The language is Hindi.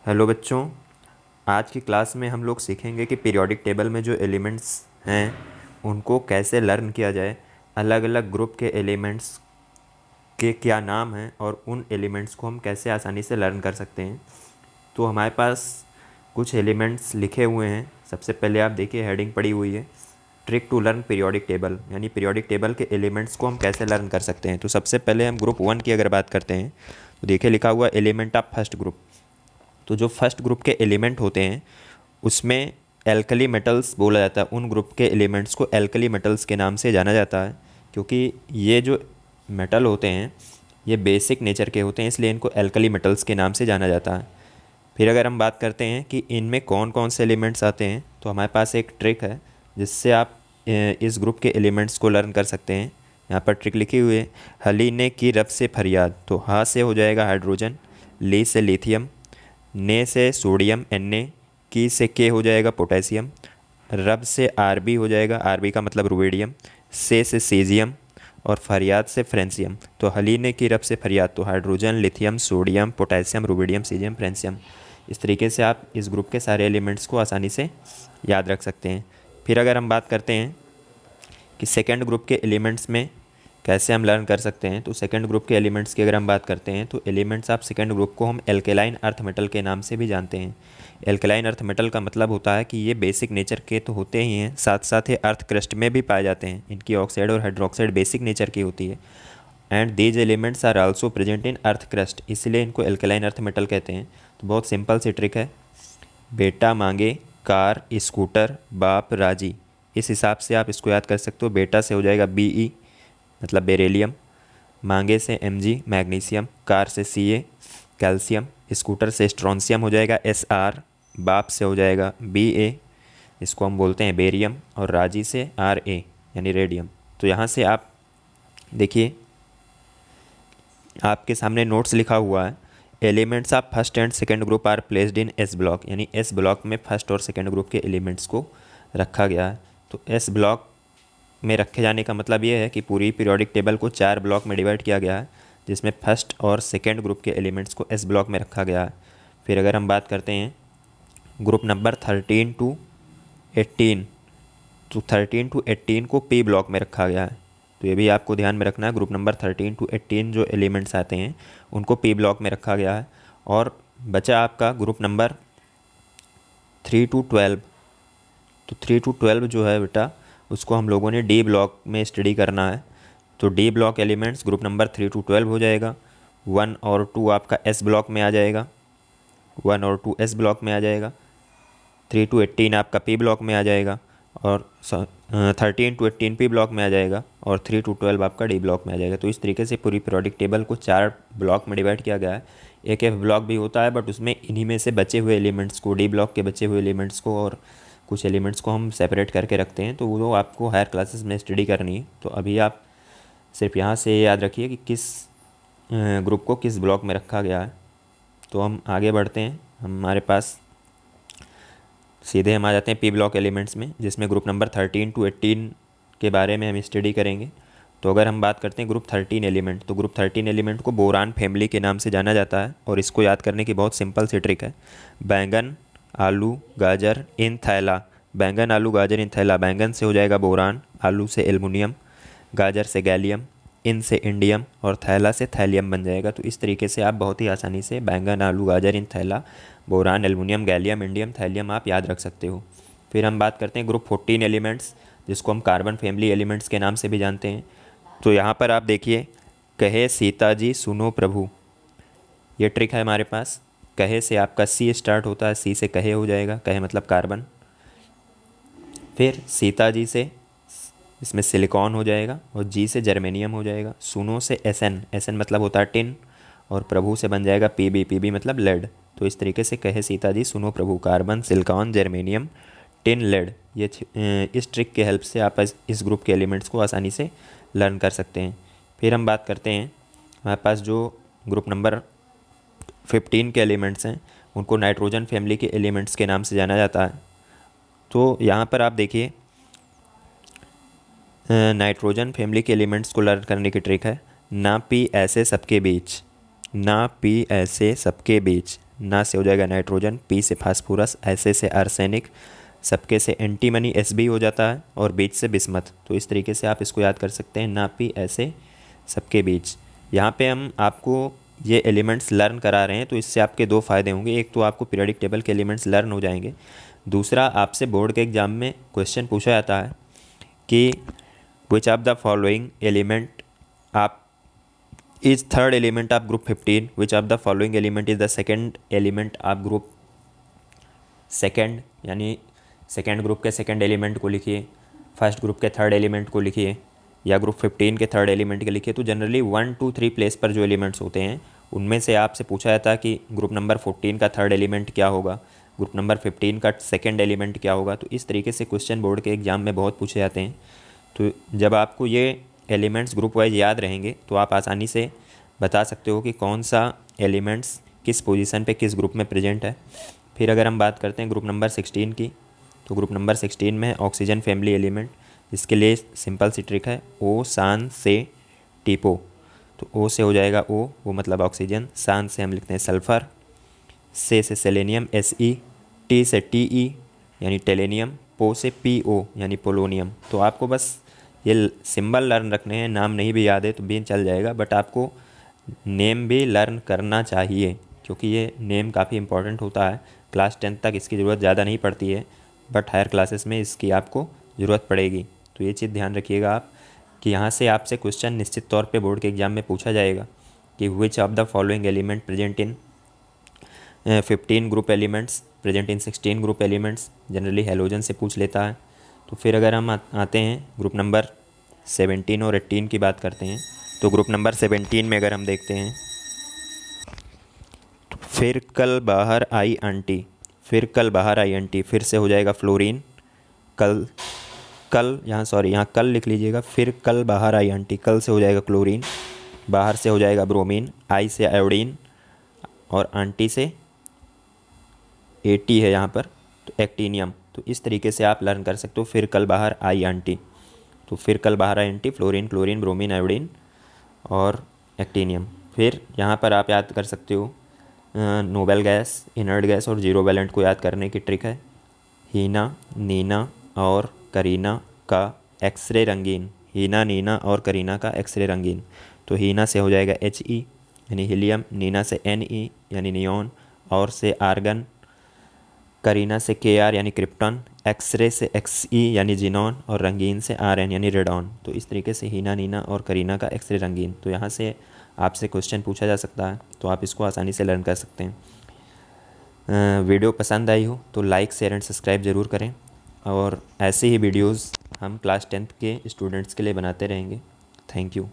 हेलो बच्चों। आज की क्लास में हम लोग सीखेंगे कि पीरियोडिक टेबल में जो एलिमेंट्स हैं उनको कैसे लर्न किया जाए, अलग अलग ग्रुप के एलिमेंट्स के क्या नाम हैं और उन एलिमेंट्स को हम कैसे आसानी से लर्न कर सकते हैं। तो हमारे पास कुछ एलिमेंट्स लिखे हुए हैं। सबसे पहले आप देखिए, हेडिंग पड़ी हुई है trick to learn periodic table, यानी पीरियोडिक टेबल के एलिमेंट्स को हम कैसे लर्न कर सकते हैं। तो सबसे पहले हम ग्रुप 1 की अगर बात करते हैं तो देखिए लिखा हुआ एलिमेंट ऑफ फर्स्ट ग्रुप। तो जो फर्स्ट ग्रुप के एलिमेंट होते हैं उसमें एल्कली मेटल्स बोला जाता है। उन ग्रुप के एलिमेंट्स को एल्कली मेटल्स के नाम से जाना जाता है, क्योंकि ये जो मेटल होते हैं ये बेसिक नेचर के होते हैं, इसलिए इनको एल्कली मेटल्स के नाम से जाना जाता है। फिर अगर हम बात करते हैं कि इनमें कौन कौन से एलिमेंट्स आते हैं, तो हमारे पास एक ट्रिक है जिससे आप इस ग्रुप के एलिमेंट्स को लर्न कर सकते हैं। यहाँ पर ट्रिक लिखी हुई है, हली ने की रब से फरियाद। तो हा से हो जाएगा हाइड्रोजन, ली से लिथियम, ने से सोडियम Na, की से के हो जाएगा पोटेशियम, रब से Rb हो जाएगा, Rb का मतलब रुबिडियम, से सीजियम और फरियाद से फ्रेंसियम। तो हली ने की रब से फरियाद, तो hydrogen, lithium, sodium, potassium, rubidium, caesium, francium. इस तरीके से आप इस ग्रुप के सारे एलिमेंट्स को आसानी से याद रख सकते हैं। फिर अगर हम बात करते हैं कि सेकेंड ग्रुप के एलिमेंट्स में कैसे हम लर्न कर सकते हैं, तो सेकंड ग्रुप के एलिमेंट्स की अगर हम बात करते हैं तो एलिमेंट्स ऑफ सेकंड ग्रुप को हम एल्केलाइन अर्थ मेटल के नाम से भी जानते हैं। एल्केलाइन अर्थ मेटल का मतलब होता है कि ये बेसिक नेचर के तो होते ही हैं, साथ साथ ये अर्थ क्रस्ट में भी पाए जाते हैं। इनकी ऑक्साइड और हाइड्रोक्साइड बेसिक नेचर की होती है। And these elements are also present in earth crust, इसलिए इनको एल्केलाइन अर्थ मेटल कहते हैं। तो बहुत सिंपल सी ट्रिक है, बेटा मांगे कार स्कूटर बाप राजी, इस हिसाब से आप इसको याद कर सकते हो। बेटा से हो जाएगा Be मतलब बेरेलियम, मांगे से Mg मैग्नीशियम, कार से Ca कैल्शियम, स्कूटर से स्ट्रॉन्सियम हो जाएगा Sr, बाप से हो जाएगा Ba, इसको हम बोलते हैं बेरियम, और राजी से Ra यानी रेडियम। तो यहाँ से आप देखिए आपके सामने नोट्स लिखा हुआ है, elements of first and second group are placed in S block, यानी एस ब्लॉक में फर्स्ट और सेकेंड ग्रुप के एलिमेंट्स को रखा गया है। तो एस ब्लॉक में रखे जाने का मतलब ये है कि पूरी पीरियोडिक टेबल को 4 ब्लॉक में डिवाइड किया गया है, जिसमें फर्स्ट और सेकेंड ग्रुप के एलिमेंट्स को एस ब्लॉक में रखा गया है। फिर अगर हम बात करते हैं ग्रुप नंबर 13 टू 18, तो 13 टू 18 को पी ब्लॉक में रखा गया है। तो ये भी आपको ध्यान में रखना है, ग्रुप नंबर 13 टू 18 जो एलिमेंट्स आते हैं उनको पी ब्लॉक में रखा गया है। और बचा आपका ग्रुप नंबर 3 टू 12, तो 3 टू 12 जो है बेटा उसको हम लोगों ने डी ब्लॉक में स्टडी करना है। तो D block elements group number 3 to 12 हो जाएगा। 1 और 2 आपका एस ब्लॉक में आ जाएगा, 1 और 2 एस ब्लॉक में आ जाएगा। 3 टू 18 आपका पी ब्लॉक में आ जाएगा, और 13 टू 18 पी ब्लॉक में आ जाएगा, और 3 टू 12 आपका डी ब्लॉक में आ जाएगा। तो इस तरीके से पूरी पीरियोडिक टेबल को 4 ब्लॉक में डिवाइड किया गया है। एक एफ ब्लॉक भी होता है, बट उसमें इन्हीं में से बचे हुए एलिमेंट्स को, डी ब्लॉक के बचे हुए एलिमेंट्स को और कुछ एलिमेंट्स को हम सेपरेट करके रखते हैं। तो वो आपको हायर क्लासेस में स्टडी करनी है। तो अभी आप सिर्फ यहाँ से याद रखिए कि किस ग्रुप को किस ब्लॉक में रखा गया है। तो हम आगे बढ़ते हैं, हमारे पास सीधे हम आ जाते हैं पी ब्लॉक एलिमेंट्स में, जिसमें ग्रुप नंबर 13 टू 18 के बारे में हम स्टडी करेंगे। तो अगर हम बात करते हैं ग्रुप 13 एलिमेंट, तो ग्रुप 13 एलिमेंट को बोरान फैमिली के नाम से जाना जाता है। और इसको याद करने की बहुत सिंपल सी ट्रिक है, बैंगन आलू गाजर इन थैला, बैंगन आलू गाजर इन थैला। बैंगन से हो जाएगा बोरान, आलू से एल्युमिनियम, गाजर से गैलियम, इन से इंडियम और थैला से थैलियम बन जाएगा। तो इस तरीके से आप बहुत ही आसानी से बैंगन आलू गाजर इन थैला, boron, aluminium, gallium, indium, thallium आप याद रख सकते हो। फिर हम बात करते हैं ग्रुप 14 एलिमेंट्स, जिसको हम कार्बन फैमिली एलिमेंट्स के नाम से भी जानते हैं। तो यहाँ पर आप देखिए, कहे सीता जी सुनो प्रभु, ये ट्रिक है हमारे पास। कहे से आपका सी स्टार्ट होता है, सी से कहे हो जाएगा, कहे मतलब कार्बन। फिर सीता जी से इसमें सिलिकॉन हो जाएगा, और जी से जर्मेनियम हो जाएगा। सुनो से एसएन, एसएन मतलब होता है टिन, और प्रभु से बन जाएगा पीबी, पीबी मतलब लेड। तो इस तरीके से कहे सीता जी सुनो प्रभु, carbon, silicon, germanium, tin, lead. ये इस ट्रिक के हेल्प से आप इस ग्रुप के एलिमेंट्स को आसानी से लर्न कर सकते हैं। फिर हम बात करते हैं, हमारे पास जो ग्रुप नंबर 15 के एलिमेंट्स हैं उनको नाइट्रोजन फैमिली के एलिमेंट्स के नाम से जाना जाता है। तो यहाँ पर आप देखिए, नाइट्रोजन फैमिली के एलिमेंट्स को लर्न करने की ट्रिक है, ना पी ऐसे सबके बीच, ना पी ऐसे सबके बीच। ना से हो जाएगा नाइट्रोजन, पी से फास्फोरस, ऐसे से आर्सेनिक, सबके से एंटीमनी Sb हो जाता है, और बीच से बिस्मथ। तो इस तरीके से आप इसको याद कर सकते हैं, ना पी ऐसे सबके बीच। यहाँ पे हम आपको ये एलिमेंट्स लर्न करा रहे हैं, तो इससे आपके दो फ़ायदे होंगे। एक तो आपको पीरियोडिक टेबल के एलिमेंट्स लर्न हो जाएंगे, दूसरा आपसे बोर्ड के एग्ज़ाम में क्वेश्चन पूछा जाता है कि which of the following element आप is third element of group 15, which of the following element is the second element of group second, यानी सेकेंड ग्रुप के सेकेंड एलिमेंट को लिखिए, फर्स्ट ग्रुप के थर्ड एलिमेंट को लिखिए, या ग्रुप 15 के थर्ड एलिमेंट के लिखिए। तो जनरली 1, 2, 3 प्लेस पर जो एलिमेंट्स होते हैं उनमें से आपसे पूछा जाता है कि ग्रुप नंबर 14 का थर्ड एलिमेंट क्या होगा, ग्रुप नंबर 15 का सेकंड एलिमेंट क्या होगा। तो इस तरीके से क्वेश्चन बोर्ड के एग्ज़ाम में बहुत पूछे जाते हैं। तो जब आपको ये एलिमेंट्स ग्रुप वाइज याद रहेंगे तो आप आसानी से बता सकते हो कि कौन सा एलिमेंट्स किस पोजीशन पे किस ग्रुप में प्रेजेंट है। फिर अगर हम बात करते हैं ग्रुप नंबर 16 की, तो ग्रुप नंबर 16 में ऑक्सीजन फैमिली एलिमेंट, इसके लिए सिंपल सी ट्रिक है, ओ सान से टीपो। तो ओ से हो जाएगा ओ, वो मतलब ऑक्सीजन, सान से हम लिखते हैं सल्फ़र, से सेलेनियम Se, टी से Te यानी टेलेनियम, पो से Po यानी पोलोनियम। तो आपको बस ये सिंबल लर्न रखने हैं, नाम नहीं भी याद है तो भी चल जाएगा, बट आपको नेम भी लर्न करना चाहिए क्योंकि ये नेम काफ़ी इंपॉर्टेंट होता है। क्लास 10 तक इसकी ज़रूरत ज़्यादा नहीं पड़ती है, बट हायर क्लासेस में इसकी आपको ज़रूरत पड़ेगी। तो ये चीज़ ध्यान रखिएगा आप कि यहाँ से आपसे क्वेश्चन निश्चित तौर पे बोर्ड के एग्ज़ाम में पूछा जाएगा कि which of the following element present in 15 group elements, present in 16 group elements. Generally halogen से पूछ लेता है। तो फिर अगर हम आते हैं ग्रुप नंबर 17 और 18 की बात करते हैं, तो ग्रुप नंबर 17 में अगर हम देखते हैं तो फिर कल बाहर आई आंटी, फिर कल बाहर आई आंटी, फिर से हो जाएगा फ्लोरीन, कल यहाँ कल लिख लीजिएगा, फिर कल बाहर आई आंटी, कल से हो जाएगा क्लोरीन, बाहर से हो जाएगा ब्रोमीन, आई से आयोडीन, और आंटी से एटी है यहाँ पर तो एक्टीनियम। तो इस तरीके से आप लर्न कर सकते हो, फिर कल बाहर आई आंटी। तो फिर कल बाहर आई aunty, fluorine, chlorine, bromine, iodine और एक्टीनियम। फिर यहाँ पर आप याद कर सकते हो नोबल गैस, इनर्ट गैस और जीरो वैलेंट को याद करने की ट्रिक है। हीना, नीना और करीना का एक्सरे रंगीन, हीना, नीना और करीना का एक्सरे रंगीन। तो हीना से हो जाएगा He यानी हीलियम, नीना से Ne यानी नियॉन, और से आर्गन, करीना से Kr यानी क्रिप्टॉन, एक्सरे से Xe यानी जिनॉन, और रंगीन से Rn यानी रेडॉन। तो इस तरीके से हीना, नीना और करीना का एक्सरे रंगीन। तो यहाँ से आपसे क्वेश्चन पूछा जा सकता है, तो आप इसको आसानी से लर्न कर सकते हैं। वीडियो पसंद आई हो तो लाइक, शेयर एंड सब्सक्राइब ज़रूर करें, और ऐसे ही वीडियोज़ हम क्लास 10th के स्टूडेंट्स के लिए बनाते रहेंगे। Thank you.